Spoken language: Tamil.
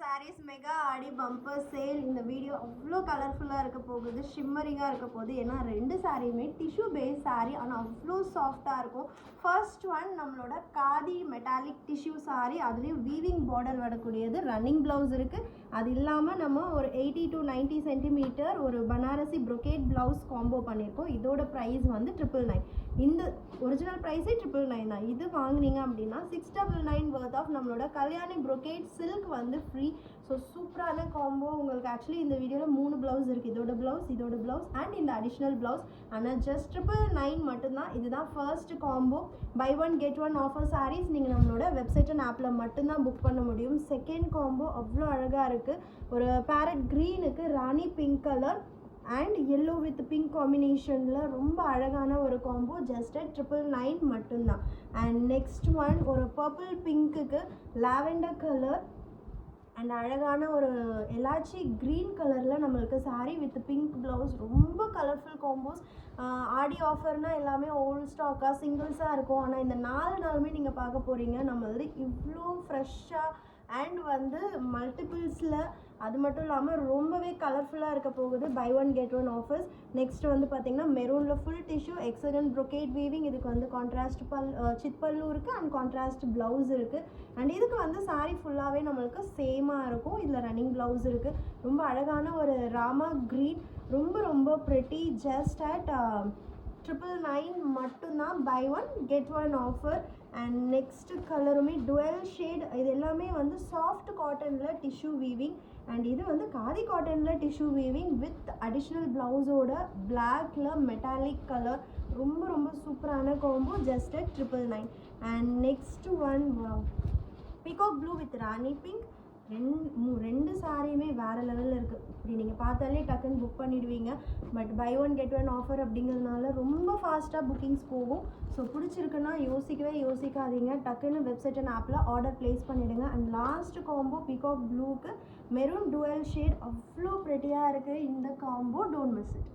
sarees மெகா ஆடி பம்பர் சேல். இந்த வீடியோ அவ்வளோ கலர்ஃபுல்லாக இருக்க போகுது, ஷிம்மரிங்காக இருக்க போகுது. ஏன்னா ரெண்டு சாரியுமே டிஷ்யூ பேஸ் சாரீ, ஆனால் அவ்வளோ சாஃப்டாக இருக்கும். ஃபர்ஸ்ட் ஒன் நம்மளோட காதி மெட்டாலிக் டிஷ்யூ சாரீ, அதுலேயும் வீவிங் பார்டர் வரக்கூடியது. ரன்னிங் ப்ளவுஸ் இருக்குது. அது இல்லாமல் நம்ம ஒரு 80 to 90 சென்டிமீட்டர் ஒரு பனாரசி ப்ரொகேட் ப்ளவுஸ் காம்போ பண்ணியிருக்கோம். இதோட ப்ரைஸ் வந்து 999. இந்த ஒரிஜினல் ப்ரைஸே 999 தான். இது வாங்கினீங்க அப்படின்னா 699 வர்த் ஆஃப் நம்மளோட கல்யாணி ப்ரொகேட் சில்க் வந்து ஃப்ரீ. ஸோ சூப்பரான காம்போ. உங்களுக்கு ஆக்சுவலி இந்த வீடியோவில் 3 ப்ளவுஸ் இருக்குது. இதோட ப்ளவுஸ் அண்ட் இந்த அடிஷ்னல் ப்ளவுஸ். ஆனால் ஜஸ்ட் 999 மட்டும்தான். இதுதான் first combo. Buy one get one offer sarees நீங்கள் நம்மளோட வெப்சைட் அண்ட் ஆப்பில் மட்டும்தான் புக் பண்ண முடியும். செகண்ட் காம்போ அவ்வளோ அழகாக இருக்குது. ஒரு பேரட் க்ரீனுக்கு rani pink colour and yellow with pink காம்பினேஷனில் ரொம்ப அழகான ஒரு காம்போ. ஜஸ்ட் 999 மட்டும்தான். அண்ட் நெக்ஸ்ட் ஒன் ஒரு பர்பிள் பிங்க்குக்கு லாவெண்டர் கலர் அண்ட் அழகான ஒரு எலாச்சி க்ரீன் கலரில் நம்மளுக்கு சாரீ வித் பிங்க் ப்ளவுஸ். ரொம்ப கலர்ஃபுல் காம்போஸ். ஆடி ஆஃபர்னால் எல்லாமே ஓல்ட் ஸ்டாக்காக சிங்கிள்ஸாக இருக்கும். ஆனால் இந்த 4 நாளுமே நீங்கள் பார்க்க போகிறீங்க நம்மளது இவ்வளோ ஃப்ரெஷ்ஷாக அண்ட் வந்து மல்டிபிள்ஸில். அது மட்டும் இல்லாமல் ரொம்பவே கலர்ஃபுல்லாக இருக்க போகுது. Buy one get one offers. Next வந்து பார்த்திங்கன்னா மெரூனில் full tissue excellent brocade weaving. இதுக்கு வந்து கான்ட்ராஸ்ட் சித் பல்லு இருக்குது அண்ட் கான்ட்ராஸ்ட் ப்ளவுஸ் இருக்குது. அண்ட் இதுக்கு வந்து சாரீ ஃபுல்லாகவே நம்மளுக்கு சேமாக இருக்கும். இதில் ரன்னிங் ப்ளவுஸ் இருக்குது. ரொம்ப அழகான ஒரு ராமா க்ரீன், ரொம்ப ரொம்ப ப்ரெட்டி. ஜஸ்ட் அட் 999 மட்டும்தான். Buy one get one offer. And next கலருமே டுவெல் ஷேட். இது எல்லாமே வந்து சாஃப்ட் காட்டனில் டிஷ்யூ வீவிங். அண்ட் இது வந்து காதி காட்டனில் டிஷ்யூ வீவிங் வித் அடிஷ்னல் ப்ளவுஸோட பிளாக்ல மெட்டாலிக் கலர். ரொம்ப ரொம்ப சூப்பரான combo. Just 999. And next one peacock blue with Rani pink. ரெண்டு சாரியுமே வேறு லெவலில் இருக்குது. இப்படி நீங்கள் பார்த்தாலே டக்குன்னு புக் பண்ணிடுவீங்க. But buy one get one offer அப்படிங்கிறதுனால ரொம்ப ஃபாஸ்ட்டாக புக்கிங்ஸ் போகும். ஸோ பிடிச்சிருக்குன்னா யோசிக்காதீங்க. டக்குன்னு வெப்சைட் அண்ட் ஆப்பில் ஆர்டர் ப்ளேஸ் பண்ணிவிடுங்க. அண்ட் லாஸ்ட் காம்போ பீகாக் ப்ளூக்கு மெரூன் டுவெல் ஷேட். அவ்வளோ ப்ரெட்டியாக இருக்குது இந்த காம்போ. Don't miss it.